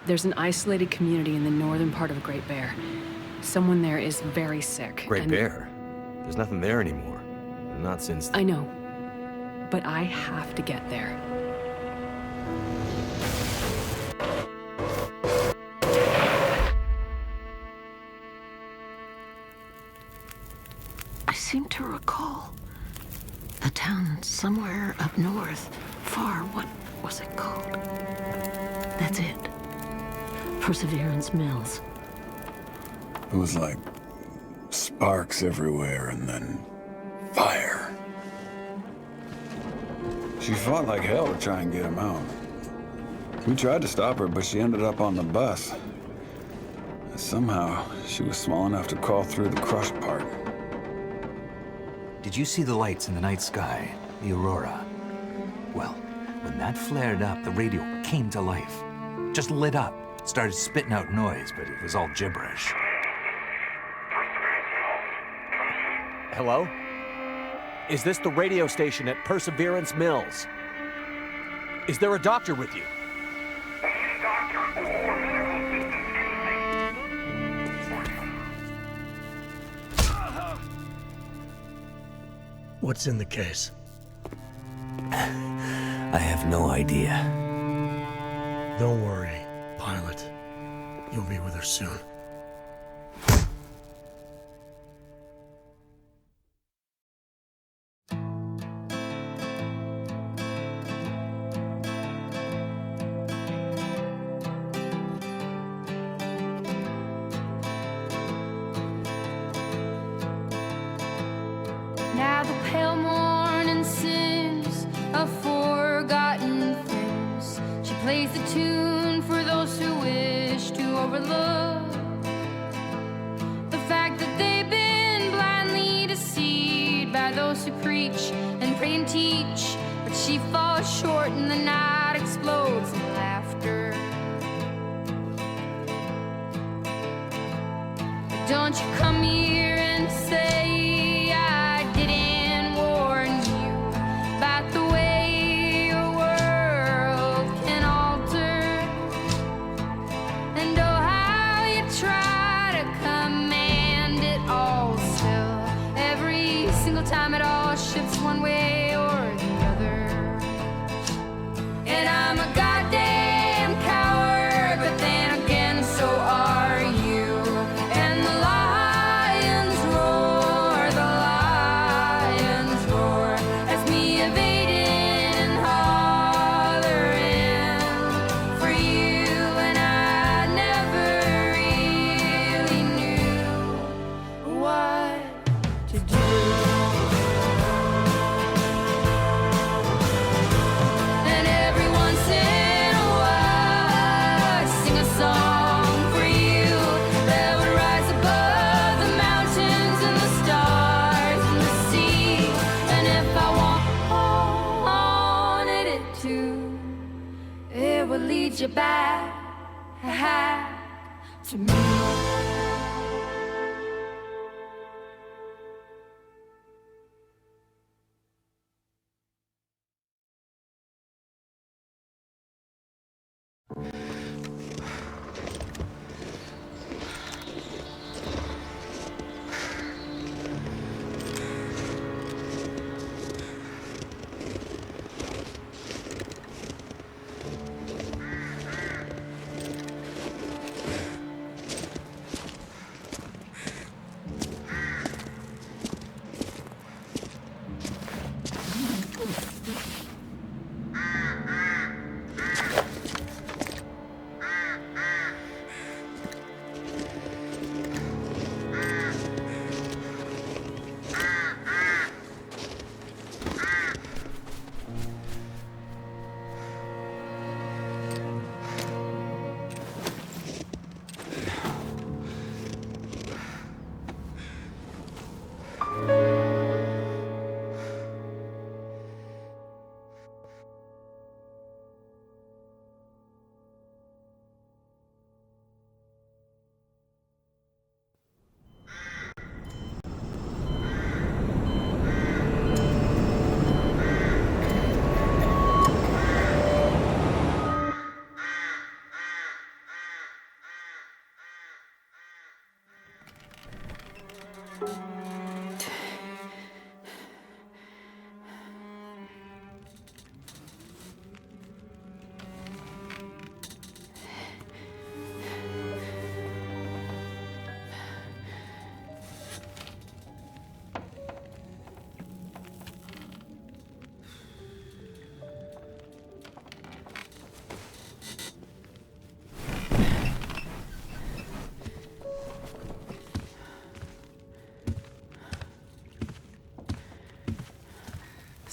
There's an isolated community in the northern part of Great Bear. Someone there is very sick. Great Bear? There's nothing there anymore. Not since... I know. But I have to get there. I seem to recall a town somewhere up north, far. What was it called? That's it. Perseverance Mills. It was like sparks everywhere and then fire. She fought like hell to try and get him out. We tried to stop her, but she ended up on the bus. Somehow, she was small enough to crawl through the crushed part. Did you see the lights in the night sky? The aurora? Well, when that flared up, the radio came to life. Just lit up. Started spitting out noise, but it was all gibberish. Hello? Is this the radio station at Perseverance Mills? Is there a doctor with you? What's in the case? I have no idea. Don't worry, pilot. You'll be with her soon. Now the pale morning sings of forgotten things. She plays the tune for those who wish to overlook the fact that they've been blindly deceived by those who preach and pray and teach. But she falls short and the night explodes in laughter. Don't you come here and say time it all shifts one way or the other. And I'm a goddamn coward, but then again so are you. And the lions roar as me evading and hollering for you. And I never really knew what to do. Lead you back to me.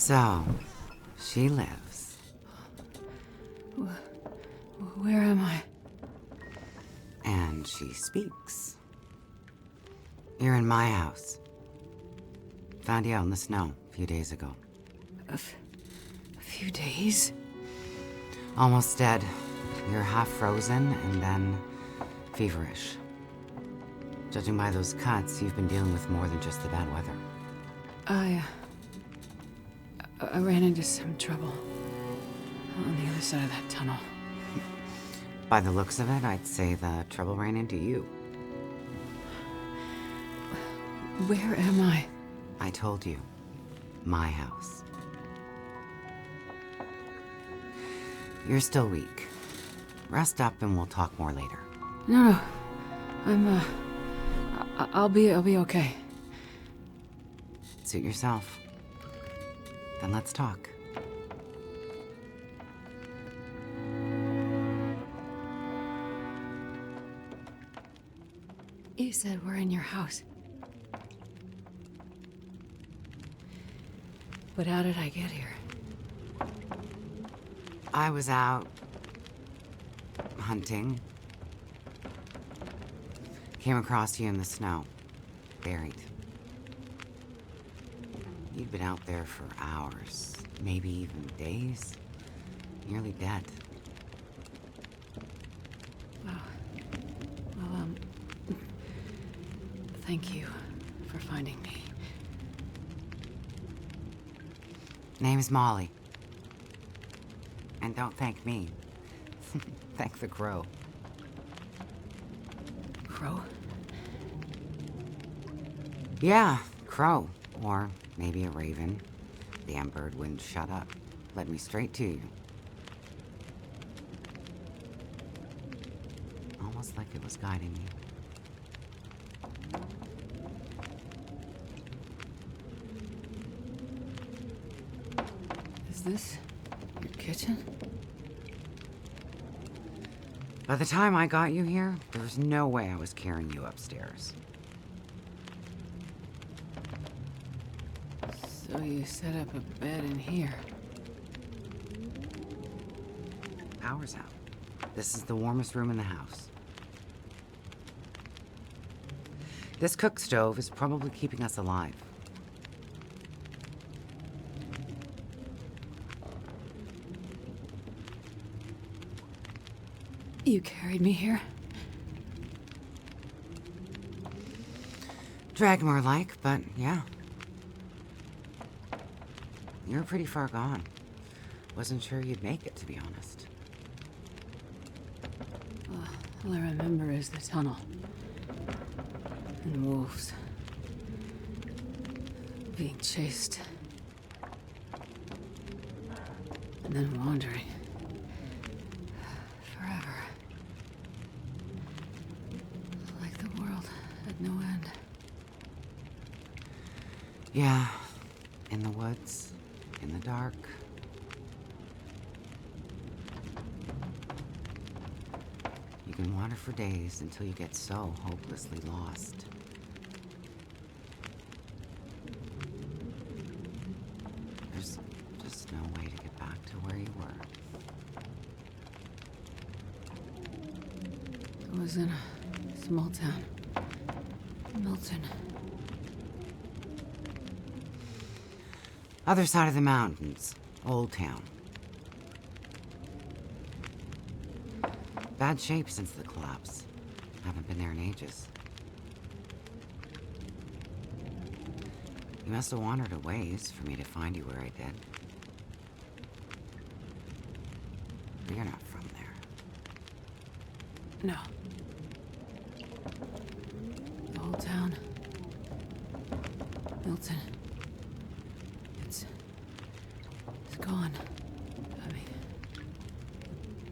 So, she lives. Where am I? And she speaks. You're in my house. Found you out in the snow a few days ago. A few days? Almost dead. You're half frozen and then feverish. Judging by those cuts, you've been dealing with more than just the bad weather. I ran into some trouble on the other side of that tunnel. By the looks of it, I'd say the trouble ran into you. Where am I? I told you. My house. You're still weak. Rest up and we'll talk more later. No. I'll be okay. Suit yourself. Then let's talk. You said we're in your house. But how did I get here? I was out hunting. Came across you in the snow, buried. You'd been out there for hours, maybe even days, nearly dead. Wow. Well, thank you for finding me. Name's Molly. And don't thank me. Thank the crow. Crow? Yeah, crow. Or maybe a raven. Damn bird wouldn't shut up. Led me straight to you. Almost like it was guiding me. Is this your kitchen? By the time I got you here, there was no way I was carrying you upstairs. So you set up a bed in here. Power's out. This is the warmest room in the house. This cook stove is probably keeping us alive. You carried me here? Drag more like, but yeah. You're pretty far gone. Wasn't sure you'd make it, to be honest. All I remember is the tunnel. And wolves. Being chased. And then wandering. Forever. Like the world had no end. Yeah. In the woods. In the dark. You can wander for days until you get so hopelessly lost. There's just no way to get back to where you were. I was in a small town. Milton. Other side of the mountains. Old town. Bad shape since the collapse. Haven't been there in ages. You must have wandered a ways for me to find you where I did. But you're not from there. No. The whole town. Milton. It's gone. I mean,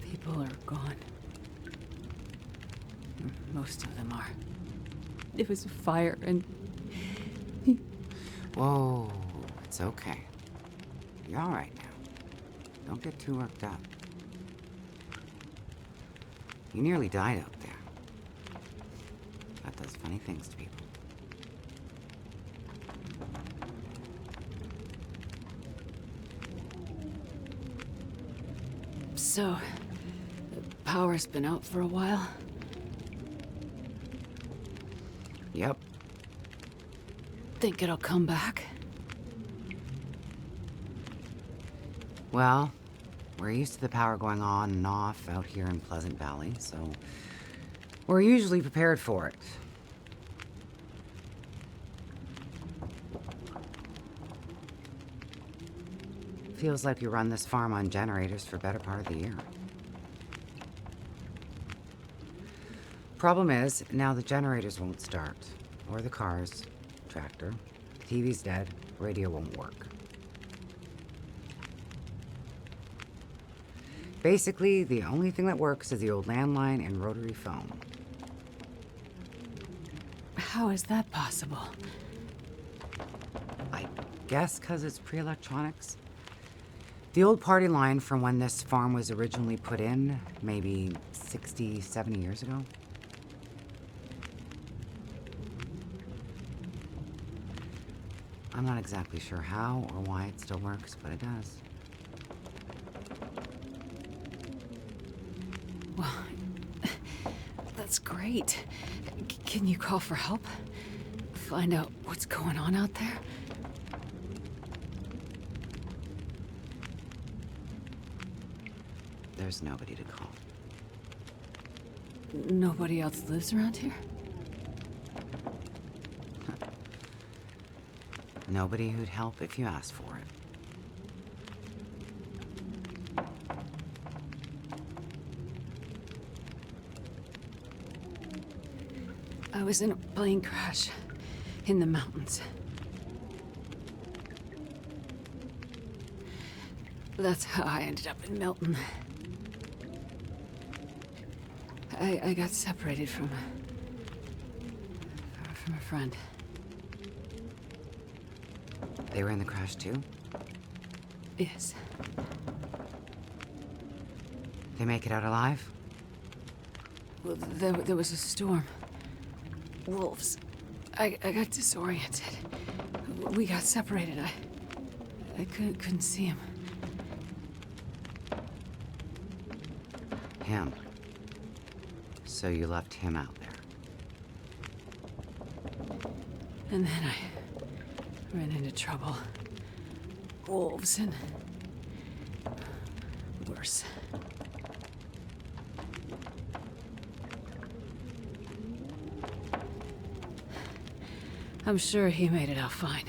people are gone. Most of them are. It was a fire and... Whoa, it's okay. You're all right now. Don't get too worked up. You nearly died out there. That does funny things to people. So, the power's been out for a while? Yep. Think it'll come back? Well, we're used to the power going on and off out here in Pleasant Valley, so we're usually prepared for it. Feels like we run this farm on generators for the better part of the year. Problem is, now the generators won't start, or the cars, tractor, the TV's dead, radio won't work. Basically, the only thing that works is the old landline and rotary phone. How is that possible? I guess because it's pre-electronics. The old party line from when this farm was originally put in, maybe 60, 70 years ago. I'm not exactly sure how or why it still works, but it does. Well, that's great. Can you call for help? Find out what's going on out there? There's nobody to call. Nobody else lives around here? Nobody who'd help if you asked for it. I was in a plane crash in the mountains. That's how I ended up in Milton. I got separated from a friend. They were in the crash too? Yes. They make it out alive? Well, there was a storm. Wolves. I got disoriented. We got separated. I couldn't see him. Him. So you left him out there. And then I ran into trouble. Wolves and worse. I'm sure he made it out fine.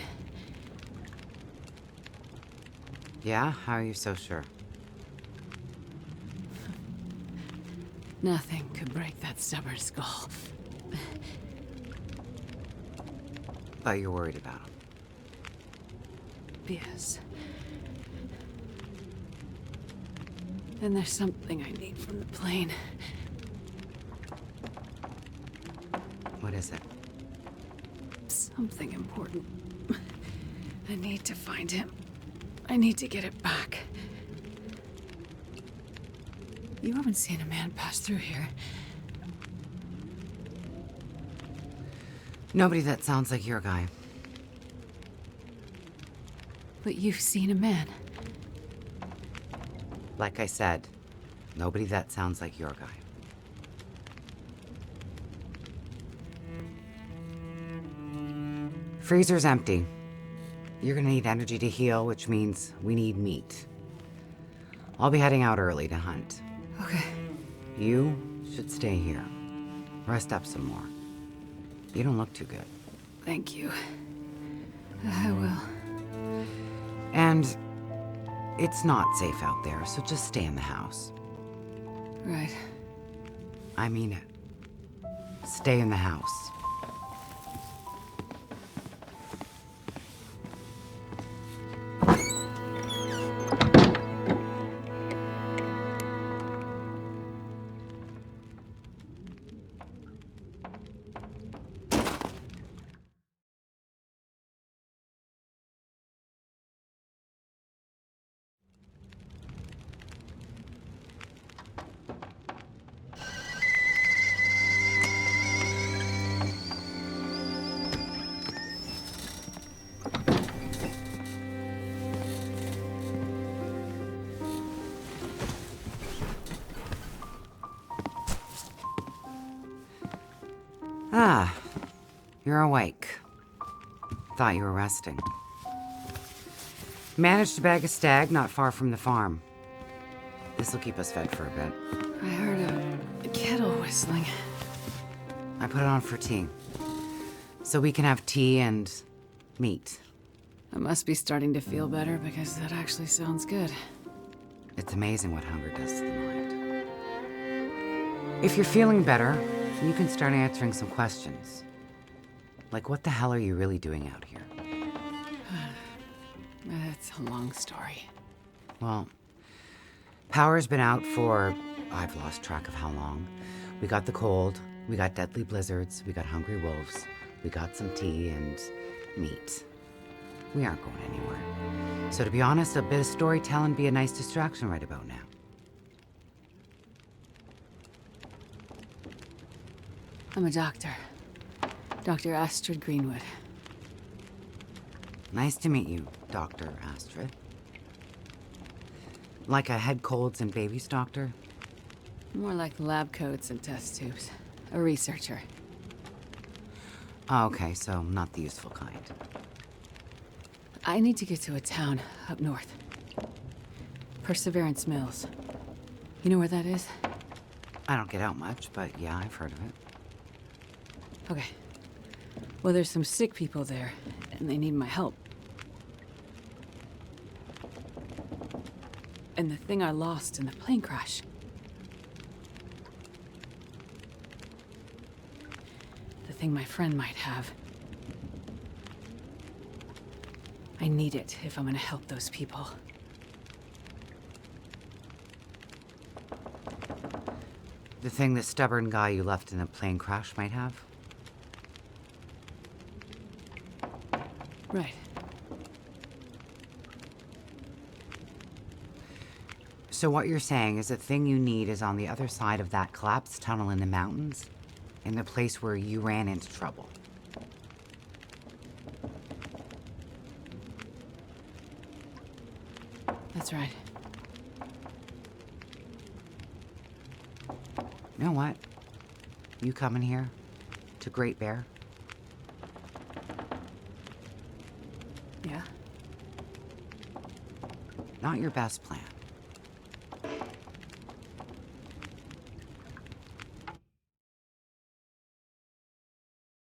Yeah? How are you so sure? Nothing could break that stubborn skull. But you're worried about him. Yes. And there's something I need from the plane. What is it? Something important. I need to find him. I need to get it back. You haven't seen a man pass through here. Nobody that sounds like your guy. But you've seen a man. Like I said, nobody that sounds like your guy. Freezer's empty. You're gonna need energy to heal, which means we need meat. I'll be heading out early to hunt. Okay. You should stay here. Rest up some more. You don't look too good. Thank you. I will. And it's not safe out there, so just stay in the house. Right. I mean it. Stay in the house. Ah, you're awake. Thought you were resting. Managed to bag a stag not far from the farm. This'll keep us fed for a bit. I heard a kettle whistling. I put it on for tea. So we can have tea and meat. I must be starting to feel better because that actually sounds good. It's amazing what hunger does to the mind. If you're feeling better, you can start answering some questions. Like, what the hell are you really doing out here? It's a long story. Well, power's been out for, I've lost track of how long. We got the cold, we got deadly blizzards, we got hungry wolves, we got some tea and meat. We aren't going anywhere. So to be honest, a bit of storytelling would be a nice distraction right about now. I'm a doctor. Dr. Astrid Greenwood. Nice to meet you, Dr. Astrid. Like a head colds and babies doctor? More like lab coats and test tubes. A researcher. Oh, okay, so not the useful kind. I need to get to a town up north. Perseverance Mills. You know where that is? I don't get out much, but yeah, I've heard of it. Okay. Well, there's some sick people there, and they need my help. And the thing I lost in the plane crash. The thing my friend might have. I need it if I'm gonna help those people. The thing the stubborn guy you left in a plane crash might have? Right. So what you're saying is the thing you need is on the other side of that collapsed tunnel in the mountains, in the place where you ran into trouble. That's right. You know what? You coming here to Great Bear? Yeah? Not your best plan.